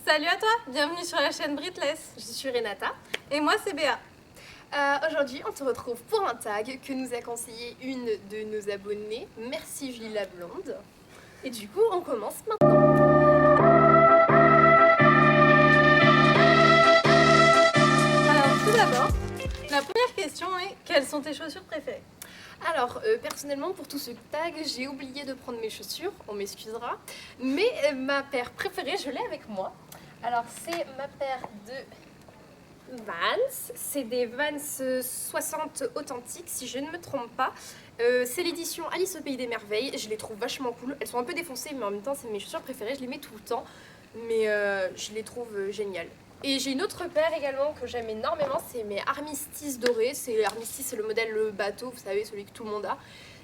Salut à toi, bienvenue sur la chaîne Britless. Je suis Renata. Et moi c'est Béa. Aujourd'hui, on te retrouve pour un tag que nous a conseillé une de nos abonnées. Merci Julie la Blonde. Et du coup, on commence maintenant. Alors tout d'abord, la première question est quelles sont tes chaussures préférées? Alors, personnellement, pour tout ce tag, j'ai oublié de prendre mes chaussures, on m'excusera. Mais ma paire préférée, je l'ai avec moi. Alors, c'est ma paire de Vans. C'est des Vans 60 authentiques, si je ne me trompe pas. C'est l'édition Alice au Pays des Merveilles. Je les trouve vachement cool. Elles sont un peu défoncées, mais en même temps, c'est mes chaussures préférées. Je les mets tout le temps, mais je les trouve géniales. Et j'ai une autre paire également que j'aime énormément, c'est mes Armistice dorés. C'est Armistice, c'est le modèle le bateau, vous savez, celui que tout le monde a.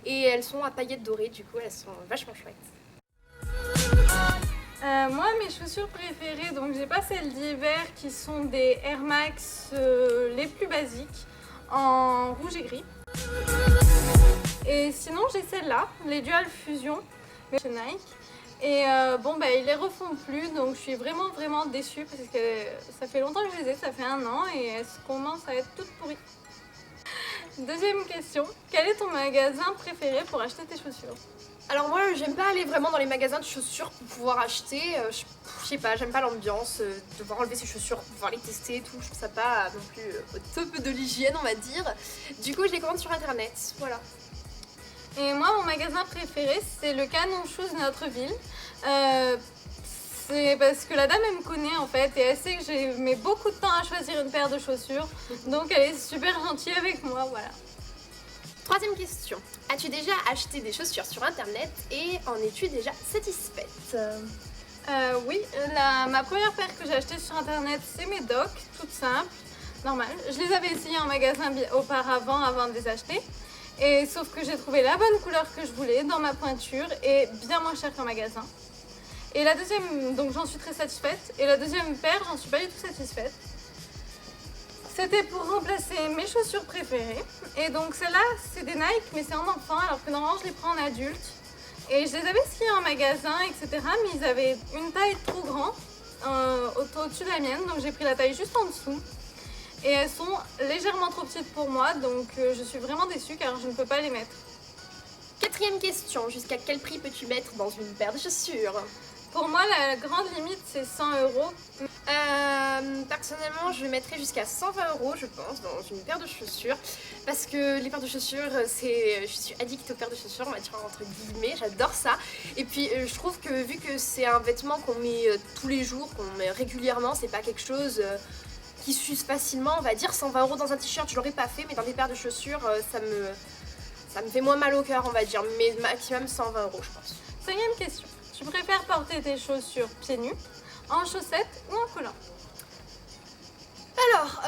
Et elles sont à paillettes dorées, du coup elles sont vachement chouettes. Moi mes chaussures préférées, donc j'ai pas celles d'hiver qui sont des Air Max les plus basiques en rouge et gris. Et sinon j'ai celles-là, les Dual Fusion chez Nike. Et ils les refont plus, donc je suis vraiment déçue parce que ça fait longtemps que je les ai, ça fait 1 an et elles commencent à être toutes pourries. Deuxième question, quel est ton magasin préféré pour acheter tes chaussures? Alors moi j'aime pas aller vraiment dans les magasins de chaussures pour pouvoir acheter, je sais pas, j'aime pas l'ambiance, devoir enlever ses chaussures, pouvoir les tester et tout, je trouve ça pas non plus au top de l'hygiène on va dire. Du coup je les commande sur internet, voilà. Et moi, mon magasin préféré, c'est le Canon Shoes de notre ville. C'est parce que la dame, elle me connaît en fait et elle sait que j'ai mis beaucoup de temps à choisir une paire de chaussures. Donc elle est super gentille avec moi, voilà. Troisième question. As-tu déjà acheté des chaussures sur internet et en es-tu déjà satisfaite? Oui, ma première paire que j'ai achetée sur internet, c'est mes Docs, toutes simples, normales. Je les avais essayées en magasin auparavant, avant de les acheter. Et sauf que j'ai trouvé la bonne couleur que je voulais dans ma pointure et bien moins cher qu'en magasin. Et la deuxième, donc j'en suis très satisfaite. Et la deuxième paire, j'en suis pas du tout satisfaite. C'était pour remplacer mes chaussures préférées. Et donc celle-là, c'est des Nike, mais c'est en enfant, alors que normalement je les prends en adulte. Et je les avais essayées en magasin, etc. Mais ils avaient une taille trop grande, au-dessus de la mienne, donc j'ai pris la taille juste en dessous. Et elles sont légèrement trop petites pour moi, donc je suis vraiment déçue car je ne peux pas les mettre. Quatrième question, jusqu'à quel prix peux-tu mettre dans une paire de chaussures? Pour moi, la grande limite, c'est 100 €. Personnellement, je mettrais jusqu'à 120 € je pense, dans une paire de chaussures. Parce que les paires de chaussures, je suis addict aux paires de chaussures, on va dire entre guillemets, j'adore ça. Et puis je trouve que vu que c'est un vêtement qu'on met tous les jours, qu'on met régulièrement, c'est pas quelque chose... qui s'use facilement, on va dire 120 € dans un t-shirt, je l'aurais pas fait, mais dans des paires de chaussures, ça me fait moins mal au cœur, on va dire, mais maximum 120 € je pense. Cinquième question, tu préfères porter tes chaussures pieds nus, en chaussettes ou en collant? Alors,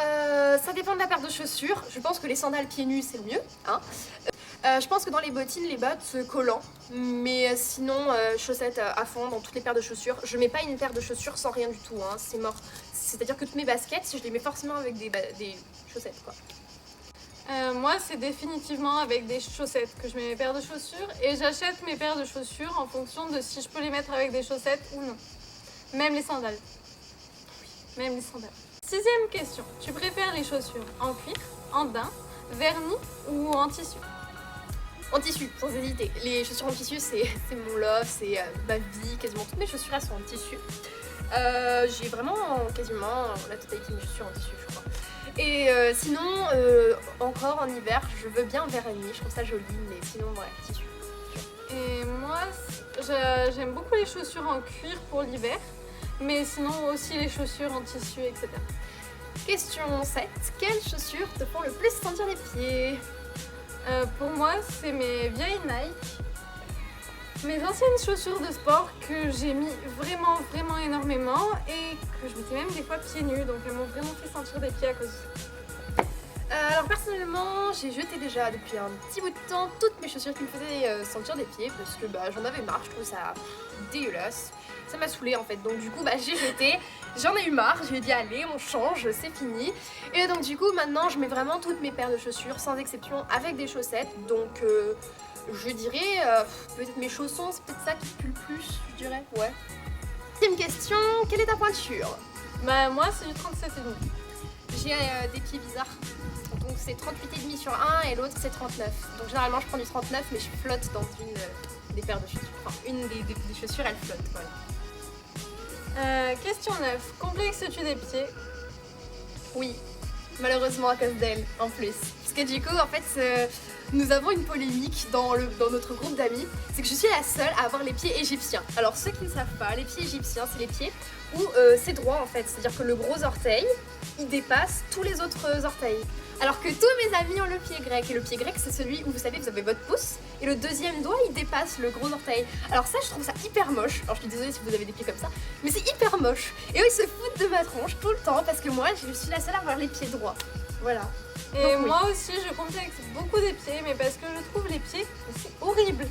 ça dépend de la paire de chaussures, je pense que les sandales pieds nus c'est le mieux, hein. Je pense que dans les bottines, les bottes collants, mais sinon chaussettes à fond dans toutes les paires de chaussures. Je mets pas une paire de chaussures sans rien du tout, hein, c'est mort. C'est-à-dire que toutes mes baskets, je les mets forcément avec des chaussettes quoi. Moi, c'est définitivement avec des chaussettes que je mets mes paires de chaussures et j'achète mes paires de chaussures en fonction de si je peux les mettre avec des chaussettes ou non. Même les sandales. Oui, même les sandales. Sixième question, tu préfères les chaussures en cuir, en daim, vernis ou en tissu? En tissu, sans hésiter. Les chaussures en tissu, c'est mon love, c'est ma vie, quasiment toutes mes chaussures elles sont en tissu. J'ai vraiment quasiment la totalité de mes chaussures en tissu, je crois. Et sinon, encore en hiver, je veux bien vernis, je trouve ça joli, mais sinon, ouais, tissu. Et moi, j'aime beaucoup les chaussures en cuir pour l'hiver, mais sinon aussi les chaussures en tissu, etc. Question 7. Quelles chaussures te font le plus sentir les pieds? Pour moi, c'est mes vieilles Nike, mes anciennes chaussures de sport que j'ai mis vraiment énormément et que je mettais même des fois pieds nus, donc elles m'ont vraiment fait sentir des pieds à cause de ça. Alors personnellement, j'ai jeté déjà depuis un petit bout de temps toutes mes chaussures qui me faisaient sentir des pieds parce que j'en avais marre, je trouve ça dégueulasse. Ça m'a saoulée en fait, donc du coup j'ai jeté, j'en ai eu marre, j'ai dit allez on change, c'est fini. Et donc du coup maintenant je mets vraiment toutes mes paires de chaussures sans exception avec des chaussettes, donc je dirais peut-être mes chaussons, c'est peut-être ça qui pue le plus, je dirais, ouais. Deuxième question, quelle est ta pointure? Bah moi c'est du 37,5. J'ai des pieds bizarres. Donc c'est 38,5 sur un et l'autre c'est 39. Donc généralement je prends du 39 mais je flotte dans une des paires de chaussures. Enfin une des chaussures elle flotte, voilà. Question 9. Complexes-tu des pieds? Oui, malheureusement à cause d'elle en plus. Parce que du coup en fait nous avons une polémique dans notre groupe d'amis. C'est que je suis la seule à avoir les pieds égyptiens. Alors ceux qui ne savent pas, les pieds égyptiens c'est les pieds où c'est droit en fait. C'est-à-dire que le gros orteil il dépasse tous les autres orteils. Alors que tous mes amis ont le pied grec. Et le pied grec c'est celui où vous savez vous avez votre pouce et le deuxième doigt il dépasse le gros orteil. Alors ça je trouve ça hyper moche. Alors je suis désolée si vous avez des pieds comme ça, mais c'est hyper moche. Et eux ils se foutent de ma tronche tout le temps parce que moi je suis la seule à avoir les pieds droits. Voilà. Et Donc, oui. moi aussi je complexe beaucoup des pieds, mais parce que je trouve les pieds c'est horrible.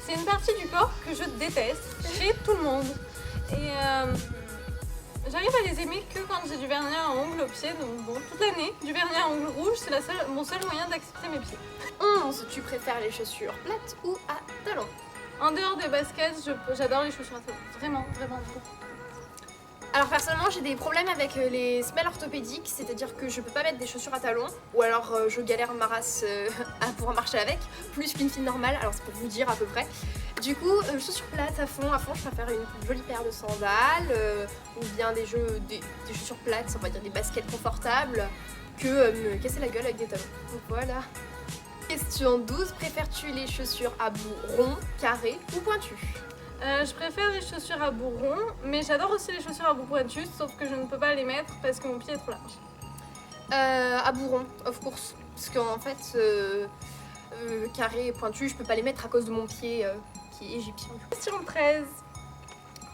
C'est une partie du corps que je déteste chez tout le monde. Et j'arrive à les aimer que quand j'ai du vernis à ongles aux pieds, donc bon, toute l'année, du vernis à ongles rouge, c'est mon seul moyen d'accepter mes pieds. 11. Tu préfères les chaussures plates ou à talons? En dehors des baskets, j'adore les chaussures à talons. Vraiment, vraiment beaucoup. Alors personnellement j'ai des problèmes avec les semelles orthopédiques, c'est-à-dire que je peux pas mettre des chaussures à talons ou alors je galère ma race à pouvoir marcher avec, plus qu'une fille normale, alors c'est pour vous dire à peu près. Du coup, chaussures plates à fond, je préfère une jolie paire de sandales ou bien des chaussures plates, on va dire des baskets confortables, que me casser la gueule avec des talons. Donc voilà. Question 12, préfères-tu les chaussures à bout rond, carré ou pointu? Je préfère les chaussures à bout rond, mais j'adore aussi les chaussures à bout pointu, sauf que je ne peux pas les mettre parce que mon pied est trop large. À bout rond, of course. Parce qu'en fait, carré et pointu, je peux pas les mettre à cause de mon pied qui est égyptien. Question 13.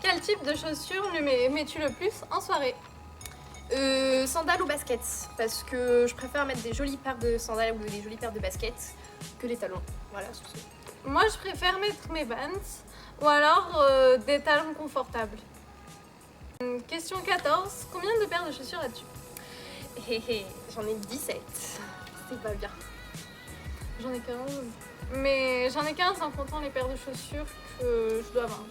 Quel type de chaussures mets-tu le plus en soirée? Sandales ou baskets, parce que je préfère mettre des jolies paires de sandales ou des jolies paires de baskets que les talons. Voilà, c'est tout. Moi, je préfère mettre mes Vans ou alors des talons confortables. Question 14. Combien de paires de chaussures as-tu? J'en ai 17. C'est pas bien. J'en ai 15. Mais j'en ai 15 en comptant les paires de chaussures que je dois avoir.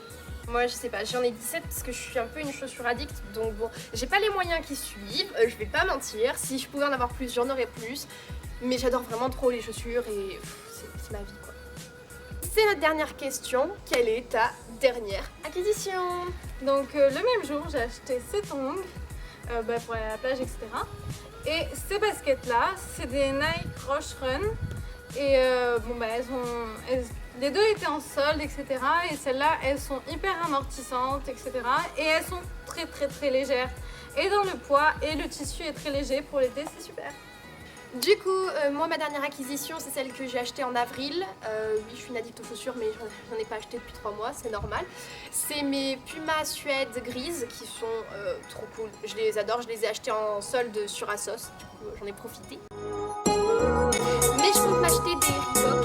Moi je sais pas, j'en ai 17 parce que je suis un peu une chaussure addict, donc bon, j'ai pas les moyens qui suivent, je vais pas mentir, si je pouvais en avoir plus, j'en aurais plus, mais j'adore vraiment trop les chaussures et c'est ma vie quoi. C'est notre dernière question, quelle est ta dernière acquisition? Donc le même jour, j'ai acheté ces tongs pour aller à la plage, etc. Et ces baskets là, c'est des Nike Rush Run. Et les deux étaient en solde, etc. Et celles-là, elles sont hyper amortissantes, etc. Et elles sont très très très légères. Et dans le poids, et le tissu est très léger pour l'été, c'est super. Du coup, moi ma dernière acquisition c'est celle que j'ai achetée en avril. Oui, je suis une addict aux chaussures mais j'en ai pas acheté depuis 3 mois, c'est normal. C'est mes Puma Suède grises qui sont trop cool. Je les adore, je les ai achetées en solde sur Asos, du coup j'en ai profité. Mais je compte m'acheter des Reebok